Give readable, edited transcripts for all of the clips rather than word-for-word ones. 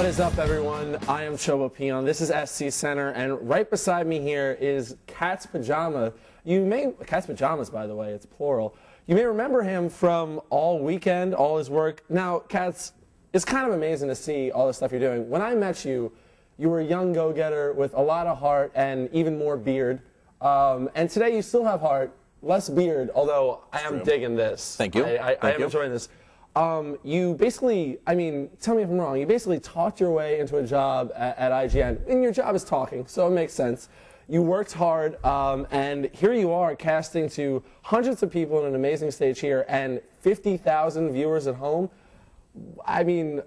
What is up, everyone? I am chobopeon. This is SC Center, and right beside me here is CatsPajamas. CatsPajamas, by the way, it's plural. You may remember him from All Weekend, all his work. Now, Cats, it's kind of amazing to see all the stuff you're doing. When I met you, you were a young go-getter with a lot of heart and even more beard. And today you still have heart, less beard, although I am digging this. Thank you. I am enjoying this. You basically, I mean, tell me if I'm wrong, you basically talked your way into a job at IGN, and your job is talking, so it makes sense. You worked hard, and here you are casting to hundreds of people in an amazing stage here, and 50,000 viewers at home. I mean,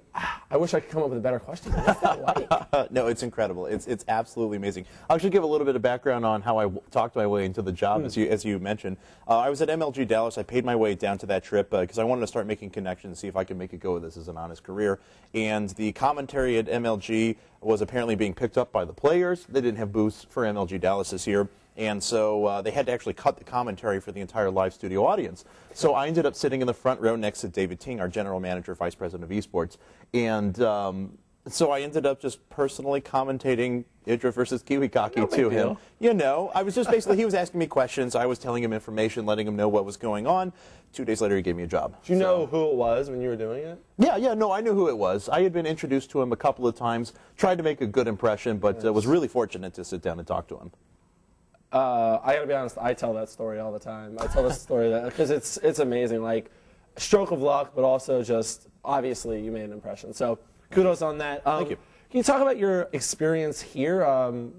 I wish I could come up with a better question. What's that like? No, it's incredible. It's absolutely amazing. I'll actually give a little bit of background on how I talked my way into the job, as you mentioned. I was at MLG Dallas. I paid my way down to that trip because I wanted to start making connections, see if I could make it go with this as an honest career. And the commentary at MLG was apparently being picked up by the players. They didn't have booths for MLG Dallas this year. And so they had to actually cut the commentary for the entire live studio audience. So I ended up sitting in the front row next to David Ting, our general manager, vice president of esports. And so I ended up just personally commentating Idra versus Kiwikaki to him. You know, I was just basically, he was asking me questions. I was telling him information, letting him know what was going on. 2 days later, he gave me a job. Do you know who it was when you were doing it? Yeah, no, I knew who it was. I had been introduced to him a couple of times, tried to make a good impression, but was really fortunate to sit down and talk to him. I gotta be honest, I tell that story all the time. I tell this story because it's amazing, like stroke of luck, but also just obviously you made an impression. So kudos on that. Thank you. Can you talk about your experience here?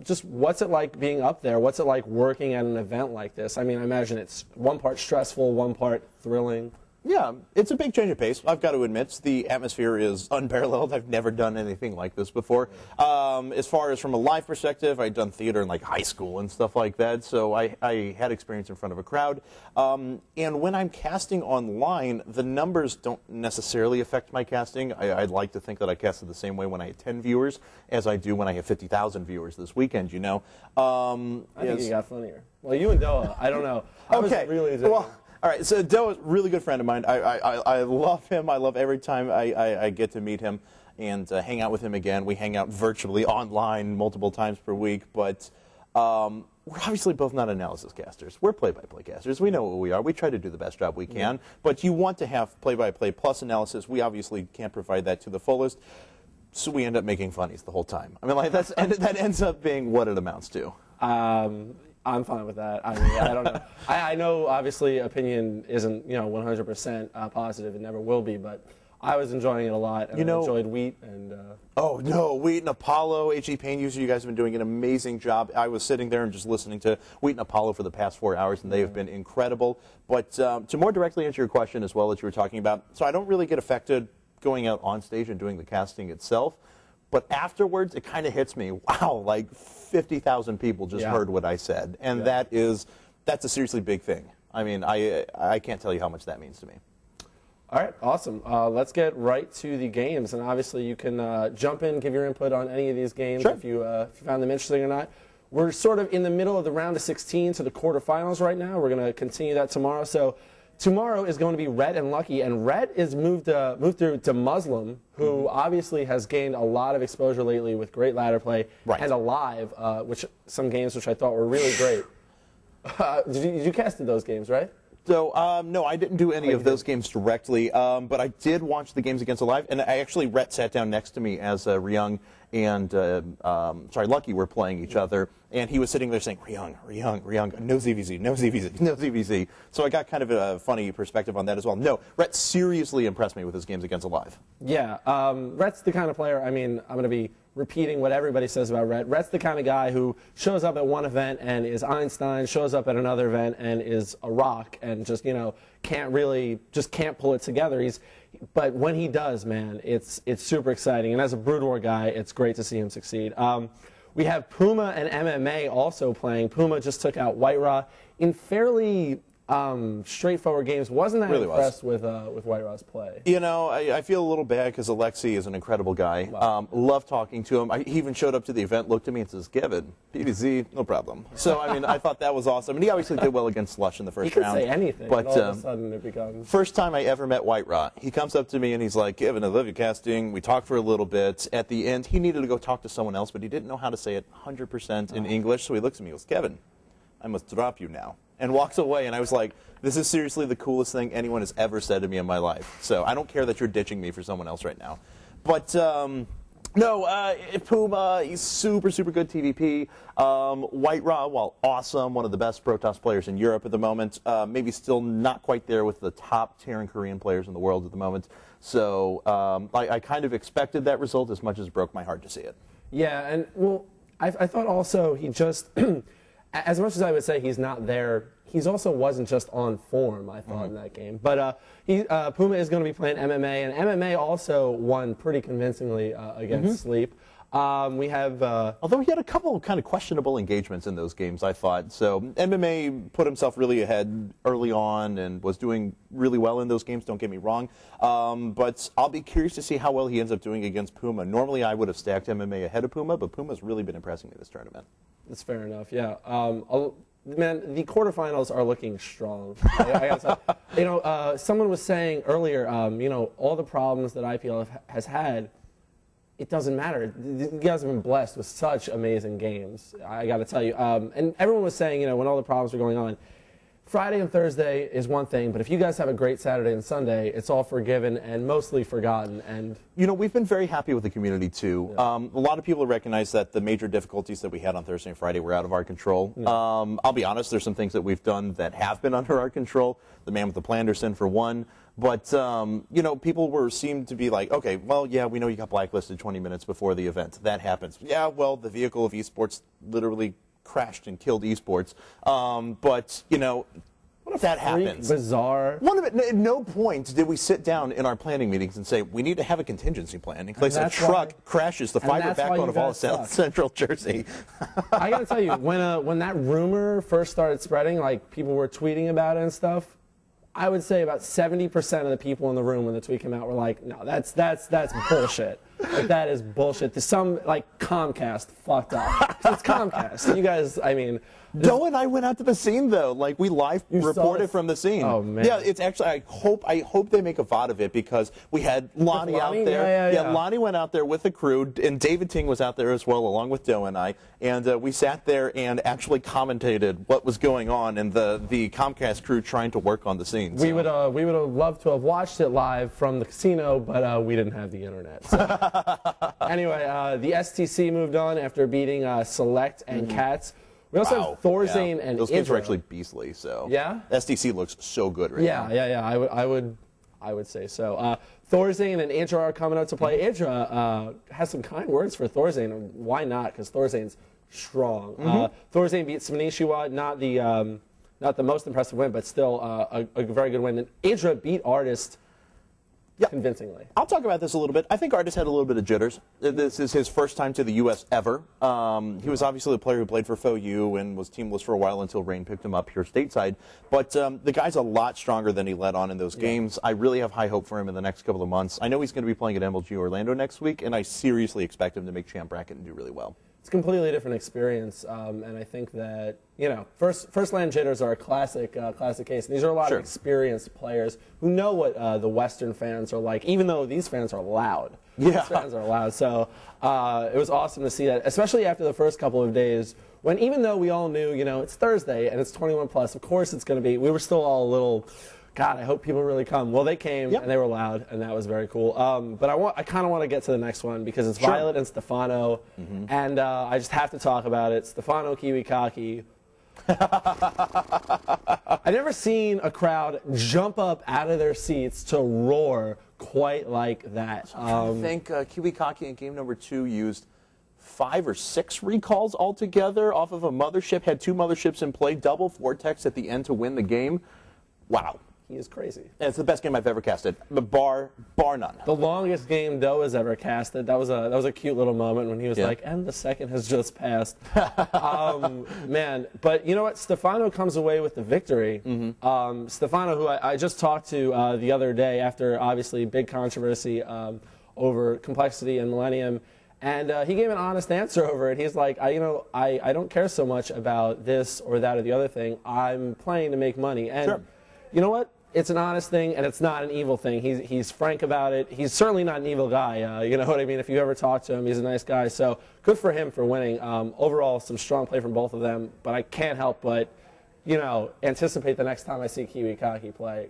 Just what's it like being up there? What's it like working at an event like this? I mean, I imagine it's one part stressful, one part thrilling. Yeah, it's a big change of pace. I've got to admit, the atmosphere is unparalleled. I've never done anything like this before. As far as from a live perspective, I'd done theater in like high school and stuff like that, so I had experience in front of a crowd. And when I'm casting online, the numbers don't necessarily affect my casting. I'd like to think that I casted the same way when I had 10 viewers as I do when I have 50,000 viewers this weekend, you know. I think you got funnier. Well, you and Doa, I don't know. I was really well, all right, so Doa is a really good friend of mine. I love him. I love every time I get to meet him and hang out with him again. We hang out virtually online multiple times per week, but we're obviously both not analysis casters. We're play-by-play casters. We know what we are. We try to do the best job we can, but you want to have play-by-play plus analysis. We obviously can't provide that to the fullest, so we end up making funnies the whole time. I mean, like that ends up being what it amounts to. I'm fine with that. I mean, I don't know. I know, obviously, opinion isn't 100% positive. It never will be, but I was enjoying it a lot, and I enjoyed Wheat and. Oh no, Wheat and Apollo, HG Pain User, you guys have been doing an amazing job. I was sitting there and just listening to Wheat and Apollo for the past 4 hours, and they have been incredible. But to more directly answer your question as well that you were talking about, so I don't really get affected going out on stage and doing the casting itself. But afterwards, it kind of hits me, wow, like 50,000 people just heard what I said. And that's a seriously big thing. I mean, I can't tell you how much that means to me. All right, awesome. Let's get right to the games. And obviously, you can jump in, give your input on any of these games if you found them interesting or not. We're sort of in the middle of the round of 16 to the quarterfinals right now. We're going to continue that tomorrow. So tomorrow is going to be Red and Lucky, and Red is moved through to Muslim, who obviously has gained a lot of exposure lately with great ladder play, and Alive, some games which I thought were really great. You casted those games, right? So, no, I didn't do any of those games directly, but I did watch the games against Alive, and Rhett sat down next to me as Ryung and, Lucky were playing each other, and he was sitting there saying, Ryung, no ZVZ, no ZVZ, no ZVZ. So I got kind of a funny perspective on that as well. No, Rhett seriously impressed me with his games against Alive. Yeah, Rhett's the kind of player, I mean, I'm going to be repeating what everybody says about Rhett. Rhett's the kind of guy who shows up at one event and is Einstein, shows up at another event and is a rock, and just, can't pull it together. But when he does, man, it's super exciting. And as a Brood War guy, it's great to see him succeed. We have Puma and MMA also playing. Puma just took out White Raw in fairly straightforward games. Wasn't that Really impressed with White Raw's play? You know, I feel a little bad because Alexei is an incredible guy. Wow. Love talking to him. He even showed up to the event, looked at me and says, Kevin, PVZ, no problem. So, I mean, I thought that was awesome. And he obviously did well against Slush in the first round. He could say anything, but all of a sudden it becomes... First time I ever met White Raw, he comes up to me and he's like, Kevin, I love your casting. We talked for a little bit. At the end, he needed to go talk to someone else, but he didn't know how to say it 100% in English. So he looks at me and goes, Kevin, I must drop you now. And walks away, and I was like, this is seriously the coolest thing anyone has ever said to me in my life. So I don't care that you're ditching me for someone else right now. But, no, Puma, he's super, super good TVP. White Raw, while awesome, one of the best Protoss players in Europe at the moment, maybe still not quite there with the top tier and Korean players in the world at the moment. So I kind of expected that result as much as it broke my heart to see it. Yeah, and, well, I thought also he just... As much as I would say he's not there, he also wasn't just on form, I thought, in that game. But Puma is going to be playing MMA, and MMA also won pretty convincingly against Sleep. We have... Although he had a couple of kind of questionable engagements in those games, I thought. So MMA put himself really ahead early on and was doing really well in those games, don't get me wrong. But I'll be curious to see how well he ends up doing against Puma. Normally I would have stacked MMA ahead of Puma, but Puma's really been impressing me this tournament. That's fair enough, yeah. Man, the quarterfinals are looking strong. I gotta say, you know, someone was saying earlier, you know, all the problems that IPL has had, it doesn't matter. You guys have been blessed with such amazing games, I got to tell you. And everyone was saying, you know, when all the problems were going on, Friday and Thursday is one thing, but if you guys have a great Saturday and Sunday, it's all forgiven and mostly forgotten. And you know, we've been very happy with the community too. Yeah. A lot of people recognize that the major difficulties that we had on Thursday and Friday were out of our control. Yeah. I'll be honest, there's some things that we've done that have been under our control. The man with the Planderson for one. But, you know, people seemed to be like, okay, well, yeah, we know you got blacklisted 20 minutes before the event. That happens. Yeah, well, the vehicle of esports literally crashed and killed esports. But, you know, what if that happens? Bizarre. At no point did we sit down in our planning meetings and say, we need to have a contingency plan in case a truck crashes the fiber backbone of all of South Central Jersey. I got to tell you, when that rumor first started spreading, like people were tweeting about it and stuff, I would say about 70% of the people in the room when the tweet came out were like, no, that's bullshit. Like, that is bullshit. Some, like, Comcast fucked up. It's Comcast. You guys, I mean... Doe and I went out to the scene, though. Like, we live reported from the scene. Oh, man. Yeah, it's actually, I hope they make a VOD of it because we had Lonnie out there. Yeah, Lonnie went out there with the crew, and David Ting was out there as well, along with Doe and I. And we sat there and actually commentated what was going on and the Comcast crew trying to work on the scene. So. We would have loved to have watched it live from the casino, but we didn't have the internet. So. Anyway, the STC moved on after beating Select and Cats. We also have Thorzane and those games are actually beastly. So yeah, STC looks so good right now. Yeah. I would say so. Thorzane and Idra are coming out to play. Idra has some kind words for Thorzane. Why not? Because Thorzane's strong. Thorzane beat Smanishiwa, not the most impressive win, but still a very good win. And Idra beat Artist. Yep. Convincingly. I'll talk about this a little bit. I think Artist had a little bit of jitters. This is his first time to the U.S. ever. He was obviously a player who played for FOU and was teamless for a while until Rain picked him up here stateside. But the guy's a lot stronger than he let on in those games. I really have high hope for him in the next couple of months. I know he's going to be playing at MLG Orlando next week, and I seriously expect him to make champ bracket and do really well. It's a completely different experience, and I think that, you know, first land jitters are a classic case. And these are a lot of experienced players who know what the Western fans are like, even though these fans are loud. Yeah. These fans are loud. So it was awesome to see that, especially after the first couple of days, when even though we all knew, you know, it's Thursday and it's 21 plus, of course it's going to be, we were still all a little... God, I hope people really come. Well, they came, and they were loud, and that was very cool. But I kind of want to get to the next one because it's Violet and Stefano, and I just have to talk about it. Stefano Kiwikaki. I've never seen a crowd jump up out of their seats to roar quite like that. I think Kiwikaki in game number 2 used 5 or 6 recalls altogether off of a mothership, had 2 motherships in play, double Vortex at the end to win the game. Wow. he is crazy. And it's the best game I've ever casted, bar none. The longest game Doe has ever casted. That was a cute little moment when he was like, and the second has just passed. Man, but you know what? Stefano comes away with the victory. Stefano, who I just talked to the other day after obviously big controversy over Complexity and Millennium. And he gave an honest answer over it. He's like, I don't care so much about this or that or the other thing. I'm playing to make money. And you know what? It's an honest thing, and it's not an evil thing. He's frank about it. He's certainly not an evil guy. You know what I mean? If you ever talk to him, he's a nice guy. So good for him for winning. Overall, some strong play from both of them. But I can't help but, anticipate the next time I see Kiwi Kaki play.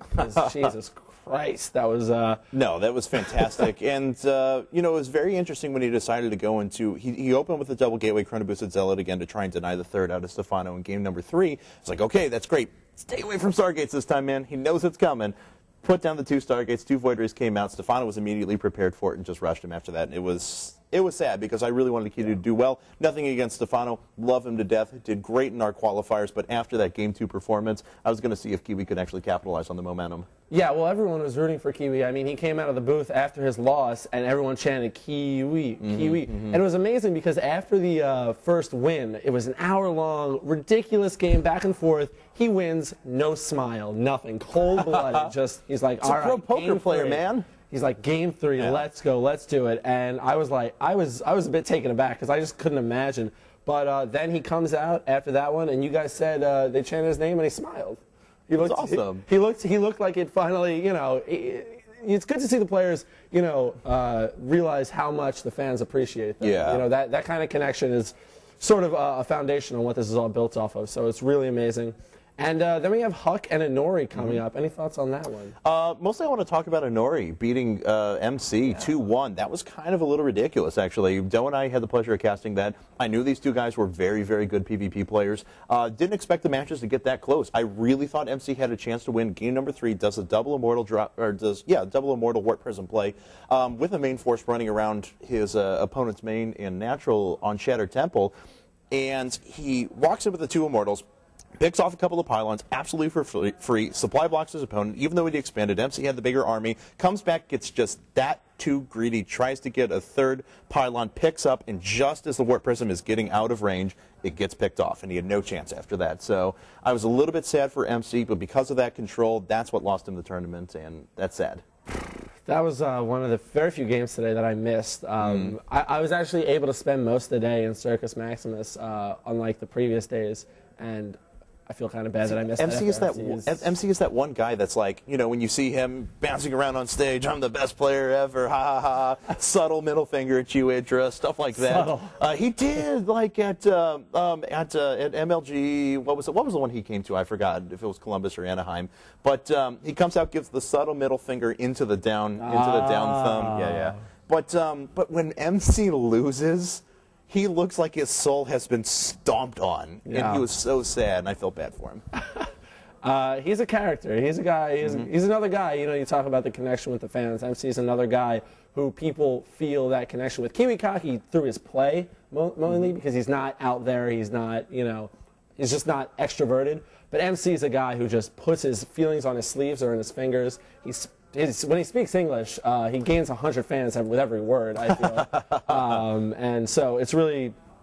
Jesus Christ, that was... No, that was fantastic. And, it was very interesting when he decided to go into... He opened with a double gateway Chrono Boosted Zealot again to try and deny the third out of Stefano in game number 3. It's like, okay, that's great. Stay away from Stargates this time, man. He knows it's coming. Put down the 2 Stargates, 2 Void Rays came out. Stefano was immediately prepared for it and just rushed him after that. And it was sad because I really wanted Kiwi to do well. Nothing against Stefano. Love him to death. Did great in our qualifiers. But after that Game 2 performance, I was going to see if Kiwi could actually capitalize on the momentum. Yeah, well, everyone was rooting for Kiwi. I mean, he came out of the booth after his loss, and everyone chanted, Kiwi, Kiwi. And it was amazing because after the first win, it was an hour-long, ridiculous game, back and forth. He wins, no smile, nothing, cold-blooded. He's like, all right, pro poker player, man. He's like, game 3, let's go, let's do it. And I was like, I was a bit taken aback because I just couldn't imagine. But then he comes out after that one, and you guys said they chanted his name, and he smiled. He looked awesome. He looked like it finally, it's good to see the players, realize how much the fans appreciate them. Yeah. That kind of connection is sort of a foundation on what this is all built off of. So it's really amazing. And then we have Huck and Inori coming up. Any thoughts on that one? Mostly I want to talk about Inori beating MC 2-1. That was kind of a little ridiculous, actually. Doe and I had the pleasure of casting that. I knew these two guys were very, very good PvP players. Didn't expect the matches to get that close. I really thought MC had a chance to win. Game number 3 does a double immortal double immortal Warp Prism play with a main force running around his opponent's main and natural on Shattered Temple. And he walks in with the 2 immortals, picks off a couple of pylons, absolutely for free, supply blocks his opponent, even though he expanded. MC had the bigger army, comes back, gets just that too greedy, tries to get a 3rd pylon, picks up, and just as the Warp Prism is getting out of range, it gets picked off, and he had no chance after that. So I was a little bit sad for MC, but because of that control, that's what lost him the tournament, and that's sad. That was one of the very few games today that I missed. I was actually able to spend most of the day in Circus Maximus, unlike the previous days, and I feel kind of bad that I missed MC is that one guy that's like, when you see him bouncing around on stage, I'm the best player ever, ha ha ha, subtle middle finger at you, Idra, stuff like that. He did, like at MLG, what was the one he came to? I forgot if it was Columbus or Anaheim. But he comes out, gives the subtle middle finger into the down thumb. Yeah. But when MC loses, he looks like his soul has been stomped on, and he was so sad, and I felt bad for him. He's a character. He's a guy. He's another guy. You talk about the connection with the fans. MC's another guy who people feel that connection with. Kiwi Kaki through his play, mainly because he's not out there. He's not, he's just not extroverted. But MC's a guy who just puts his feelings on his sleeves or in his fingers. When he speaks English, he gains 100 fans with every word, I feel. And so it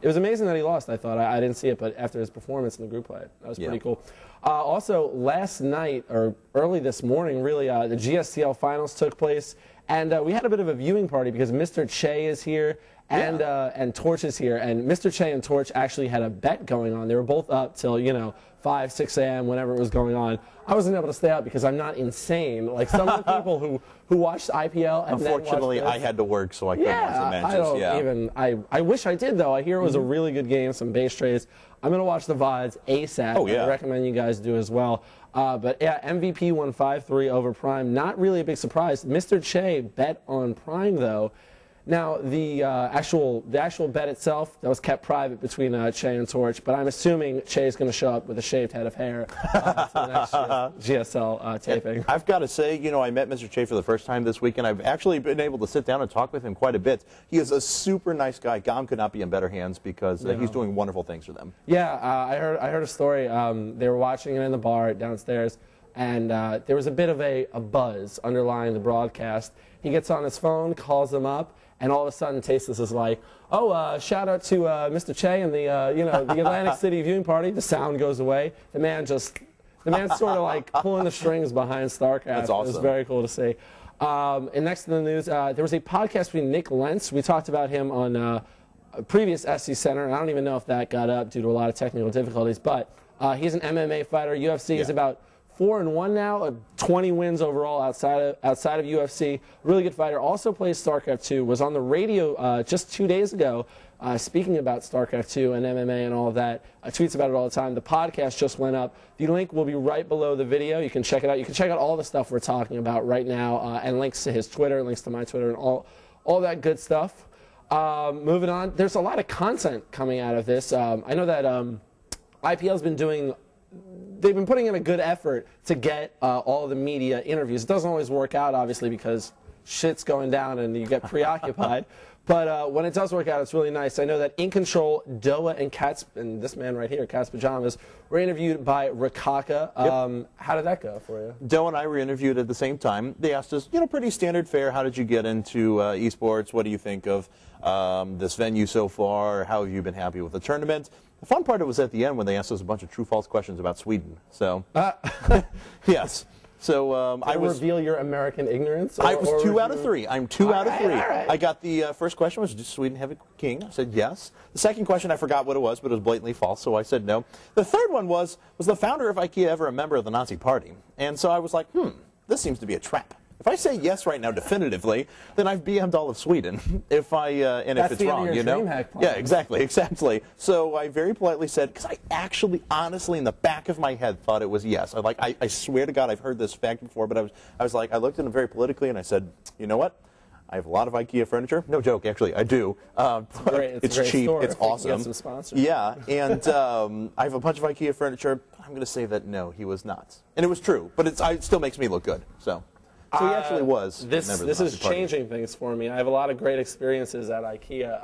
was amazing that he lost, I thought. I didn't see it, but after his performance in the group play, that was pretty cool. Also, last night, or early this morning, really, the GSTL finals took place. And we had a bit of a viewing party because Mr. Che is here and Torch is here. And Mr. Che and Torch actually had a bet going on. They were both up till, 5, 6 a.m., whenever it was going on. I wasn't able to stay out because I'm not insane. Like some of the people who watched IPL and unfortunately, then watched I had to work, so I couldn't watch the matches. I wish I did, though. I hear it was a really good game, some base trades. I'm going to watch the VODs ASAP. Oh, yeah. I recommend you guys do as well. But yeah, MVP won 5-3 over Prime. Not really a big surprise. Mr. Che bet on Prime, though. Now, the actual bet itself, that was kept private between Che and Torch, but I'm assuming Che is going to show up with a shaved head of hair for the next GSL taping. I've got to say, I met Mr. Che for the first time this weekend. I've actually been able to sit down and talk with him quite a bit. He is a super nice guy. GOM could not be in better hands because he's doing wonderful things for them. Yeah, I heard a story. They were watching it in the bar downstairs. and there was a bit of a buzz underlying the broadcast. He gets on his phone, calls them up, and all of a sudden Tasteless is like, oh, shout out to Mr. Che and the the Atlantic City viewing party. The sound goes away. The man's sort of like pulling the strings behind StarCraft. That's awesome. It was very cool to see. And next in the news, there was a podcast between Nick Lentz. We talked about him on a previous SC Center, and I don't even know if that got up due to a lot of technical difficulties, but he's an MMA fighter. UFC is about 4-1 now, 20 wins overall outside of UFC. Really good fighter. Also plays StarCraft 2. Was on the radio just 2 days ago speaking about StarCraft 2 and MMA and all of that. Tweets about it all the time. The podcast just went up. The link will be right below the video. You can check it out. You can check out all the stuff we're talking about right now, and links to his Twitter, links to my Twitter, and all that good stuff. Moving on, there's a lot of content coming out of this. I know that IPL's been doing. They've been putting in a good effort to get all the media interviews. It doesn't always work out, obviously, because shit's going down and you get preoccupied. But when it does work out, it's really nice. I know that In Control, Doa, and this man right here, CatsPajamas, were interviewed by Rakaka. How did that go for you? Doa and I were interviewed at the same time. They asked us, pretty standard fare. How did you get into esports? What do you think of this venue so far? How have you been happy with the tournament? The fun part was at the end when they asked us a bunch of true-false questions about Sweden. So, yes. So I was reveal your American ignorance. I was 2 out of 3. I'm 2 out of 3. Right. I got the first question was, does Sweden have a king? I said yes. The second question I forgot what it was, but it was blatantly false, so I said no. The third one was the founder of IKEA ever a member of the Nazi Party? And so I was like, this seems to be a trap. If I say yes right now definitively, then I've BM'd all of Sweden. If it's wrong, Yeah, exactly. So I very politely said, because I actually, honestly, in the back of my head, thought it was yes. I swear to God, I've heard this fact before, but I was like, I looked at him very politically, and I said, you know what? I have a lot of IKEA furniture. No joke, actually, I do. It's cheap. It's awesome. Get some sponsors. Yeah, and I have a bunch of IKEA furniture. I'm going to say that no, he was not, and it was true. But it still makes me look good. So he actually was. This is changing things for me. I have a lot of great experiences at IKEA.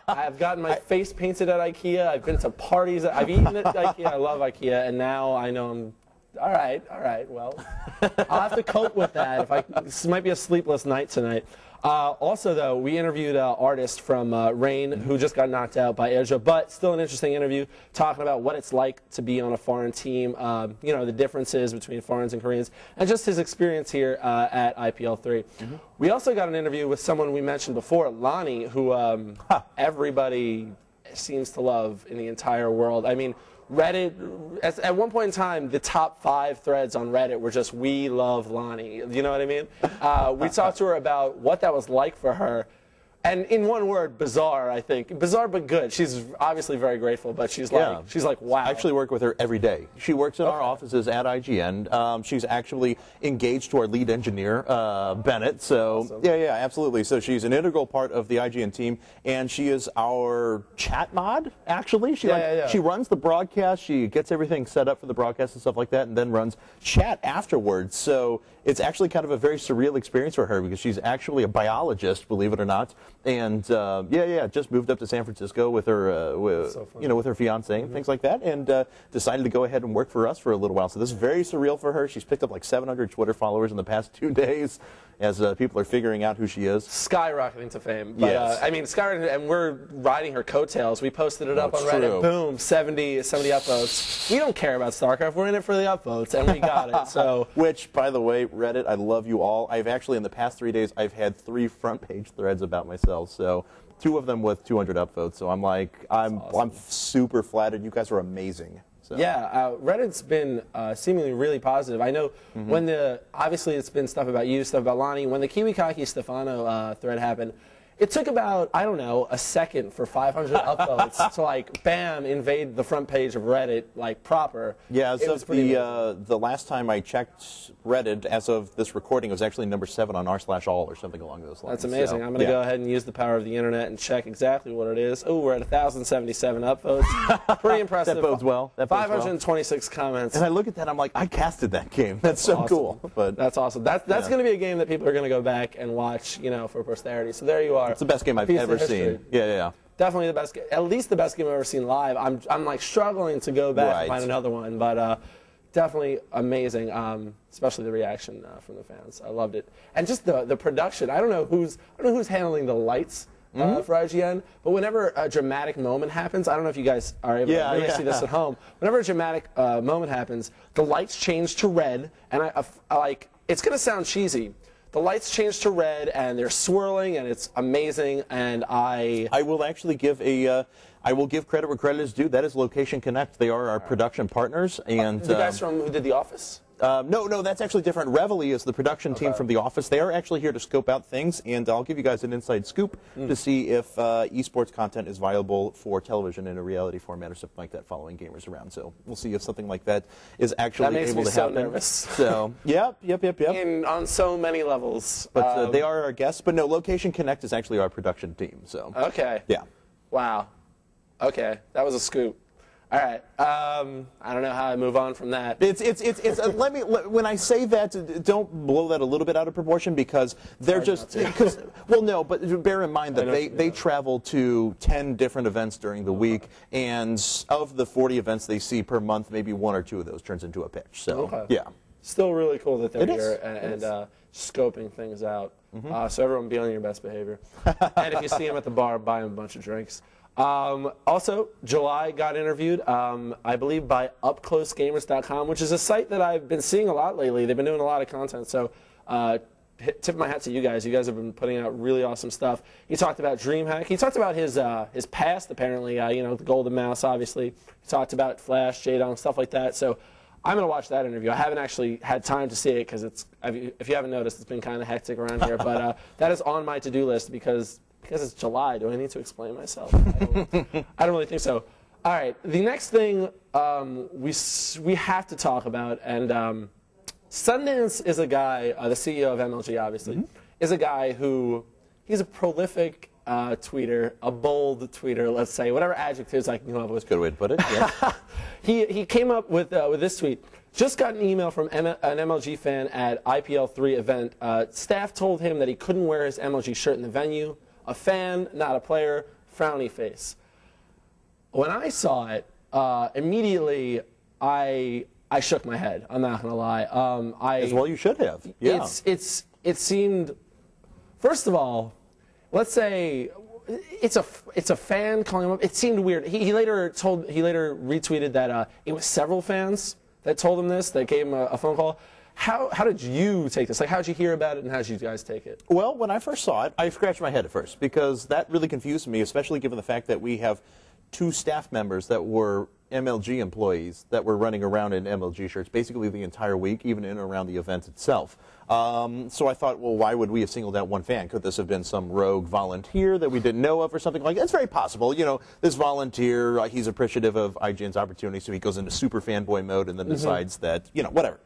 I've gotten my face painted at IKEA. I've been to parties. I've eaten at IKEA. I love IKEA, and now I know I'm. All right. Well, I'll have to cope with that. This might be a sleepless night tonight. Also, though, we interviewed an artist from Rain who just got knocked out by Asia, but still an interesting interview talking about what it's like to be on a foreign team, the differences between foreigners and Koreans, and just his experience here at IPL 3. We also got an interview with someone we mentioned before, Lonnie, who everybody seems to love in the entire world. I mean, Reddit, at one point in time, the top 5 threads on Reddit were just, we love Lonnie. You know what I mean? We talked to her about what that was like for her. And in one word, bizarre, I think. Bizarre but good. She's obviously very grateful, but she's like, wow. I actually work with her every day. She works in our offices at IGN. She's actually engaged to our lead engineer, Bennett. So, awesome. Yeah, absolutely. So she's an integral part of the IGN team, and she is our chat mod, actually. She runs the broadcast. She gets everything set up for the broadcast and stuff like that, and then runs chat afterwards. So it's actually kind of a very surreal experience for her because she's actually a biologist, believe it or not. And just moved up to San Francisco with her, with her fiance and things like that, and decided to go ahead and work for us for a little while. So this is very surreal for her. She's picked up like 700 Twitter followers in the past 2 days, as people are figuring out who she is. Skyrocketing to fame. But, yes. Skyrocketing, and we're riding her coattails. We posted it up on Reddit. Boom, 70 upvotes. We don't care about StarCraft. We're in it for the upvotes, and we got it. So, which, by the way, Reddit, I love you all. I've actually, in the past 3 days, I've had 3 front-page threads about myself. So 2 of them with 200 upvotes. So I'm awesome. I'm super flattered. You guys are amazing. So. Yeah, Reddit's been seemingly really positive. I know when obviously it's been stuff about you, stuff about Lonnie. When the Kiwikaki Stefano thread happened, it took about, I don't know, a second for 500 upvotes to bam, invade the front page of Reddit proper. Yeah, as of the last time I checked Reddit, as of this recording, it was actually number 7 on r/all or something along those lines. That's amazing. So, I'm going to go ahead and use the power of the internet and check exactly what it is. Oh, we're at 1,077 upvotes. Pretty impressive. That bodes well. 526 comments. And I look at that, I'm like, I casted that game. That's so awesome. Cool. But that's awesome. That's going to be a game that people are going to go back and watch, for posterity. So there you are. It's the best game I've ever seen. Yeah. Definitely the best, at least the best game I've ever seen live. I'm struggling to go back and find another one, but definitely amazing, especially the reaction from the fans. I loved it, and just the production. I don't know who's handling the lights for IGN, but whenever a dramatic moment happens, I don't know if you guys are able to really see this at home. Whenever a dramatic moment happens, the lights change to red, and I like. It's gonna sound cheesy. The lights change to red, and they're swirling, and it's amazing. And I will actually give I will give credit where credit is due. That is Location Connect. They are our production partners, and the guys from who did The Office. No, that's actually different. Reveille is the production team from The Office. They are actually here to scope out things, and I'll give you guys an inside scoop to see if esports content is viable for television in a reality format or something like that following gamers around. So we'll see if something like that is actually able to happen. That makes me so nervous. Yep. On so many levels. But they are our guests. But no, Location Connect is actually our production team. So okay. Yeah. Wow. Okay, that was a scoop. All right. I don't know how I move on from that. When I say that, don't blow that a little bit out of proportion because they're but bear in mind that they travel to 10 different events during the week, and of the 40 events they see per month, maybe 1 or 2 of those turns into a pitch. So yeah, still really cool that they're here and scoping things out. So everyone be on your best behavior, and if you see them at the bar, buy them a bunch of drinks. Also, July got interviewed, I believe, by UpCloseGamers.com, which is a site that I've been seeing a lot lately. They've been doing a lot of content, so tip my hat to you guys. You guys have been putting out really awesome stuff. He talked about DreamHack. He talked about his past, apparently, the Golden Mouse, obviously. He talked about Flash, J-Dong, stuff like that. So I'm going to watch that interview. I haven't actually had time to see it because if you haven't noticed, it's been kind of hectic around here. But that is on my to-do list because it's July. Do I need to explain myself? I don't really think so. All right. The next thing we have to talk about, and Sundance is a guy, the CEO of MLG, obviously, is a guy who he's a prolific tweeter, a bold tweeter, let's say, whatever adjectives I can come up with. Good way to put it. Yeah. He came up with this tweet. Just got an email from an MLG fan at IPL 3 event. Staff told him that he couldn't wear his MLG shirt in the venue. A fan, not a player, frowny face. When I saw it, immediately I shook my head. I'm not going to lie. As well you should have. Yeah. It seemed, first of all, let's say it's a fan calling him up. It seemed weird. He later retweeted that it was several fans that told him this, that gave him a phone call. How did you take this? Like, how did you hear about it, and how did you guys take it? Well, when I first saw it, I scratched my head at first because that really confused me, especially given the fact that we have 2 staff members that were MLG employees that were running around in MLG shirts basically the entire week, even in and around the event itself. So I thought, well, why would we have singled out one fan? Could this have been some rogue volunteer that we didn't know of or something like that? It's very possible. This volunteer, he's appreciative of IGN's opportunity, so he goes into super fanboy mode and then decides that, whatever.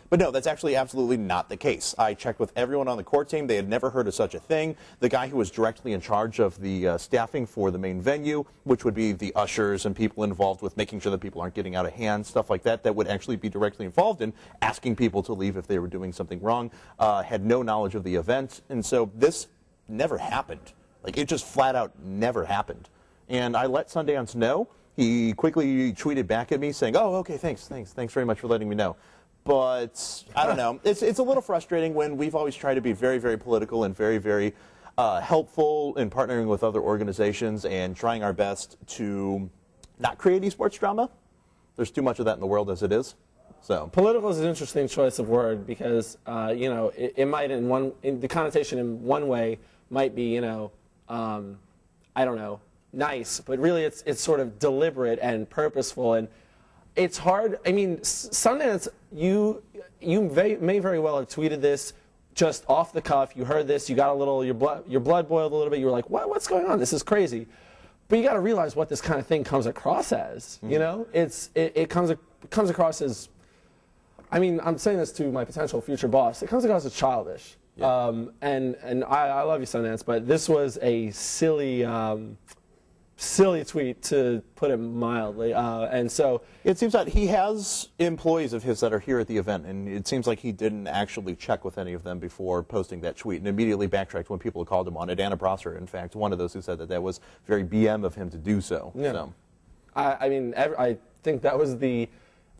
But no, that's actually absolutely not the case. I checked with everyone on the court team. They had never heard of such a thing. The guy who was directly in charge of the staffing for the main venue, which would be the ushers and people involved with making sure that people aren't getting out of hand, stuff like that, that would actually be directly involved in asking people to leave if they were doing something wrong, had no knowledge of the event. And so this never happened. Like, it just flat out never happened. And I let Sundance know. He quickly tweeted back at me saying, oh, okay, thanks very much for letting me know. But I don't know. It's a little frustrating when we've always tried to be very, very political and very, very helpful in partnering with other organizations and trying our best to not create esports drama. There's too much of that in the world as it is. So political is an interesting choice of word because it might the connotation in one way might be I don't know, nice, but really it's sort of deliberate and purposeful, and it's hard. I mean, Sundance, you may very well have tweeted this just off the cuff. You heard this, you got a little, your blood boiled a little bit. You were like, what's going on? This is crazy. But you got to realize what this kind of thing comes across as. It comes across as, I mean, I'm saying this to my potential future boss. It comes across as childish. Yeah. And I love you, Sundance, but this was a silly tweet, to put it mildly. And so it seems that he has employees of his that are here at the event, and it seems like he didn't actually check with any of them before posting that tweet, and immediately backtracked when people called him on it. Anna Prosser, in fact, one of those who said that was very BM of him to do so. Yeah. So. I mean, I think that was the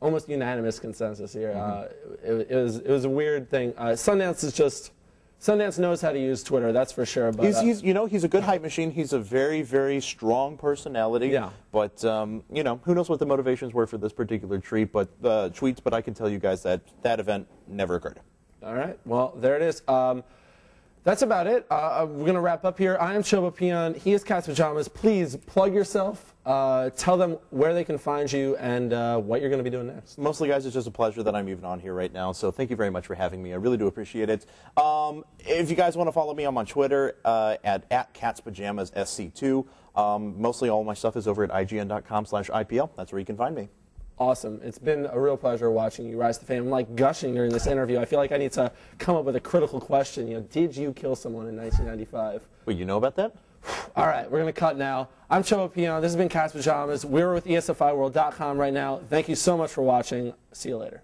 almost unanimous consensus here. It was a weird thing. Sundance knows how to use Twitter, that's for sure. But, he's a good hype machine. He's a very, very strong personality. Yeah. But who knows what the motivations were for this particular tweet? But I can tell you guys that that event never occurred. All right. Well, there it is. That's about it. We're going to wrap up here. I am chobopeon. He is CatsPajamas. Please plug yourself. Tell them where they can find you and what you're going to be doing next. Mostly, guys, it's just a pleasure that I'm even on here right now. So thank you very much for having me. I really do appreciate it. If you guys want to follow me, I'm on Twitter at CatsPajamasSC2. Mostly all my stuff is over at IGN.com/IPL. That's where you can find me. Awesome. It's been a real pleasure watching you rise to fame. I'm like gushing during this interview. I feel like I need to come up with a critical question. Did you kill someone in 1995? Wait, you know about that? All right, we're going to cut now. I'm chobopeon. This has been CatsPajamas. We're with ESFIworld.com right now. Thank you so much for watching. See you later.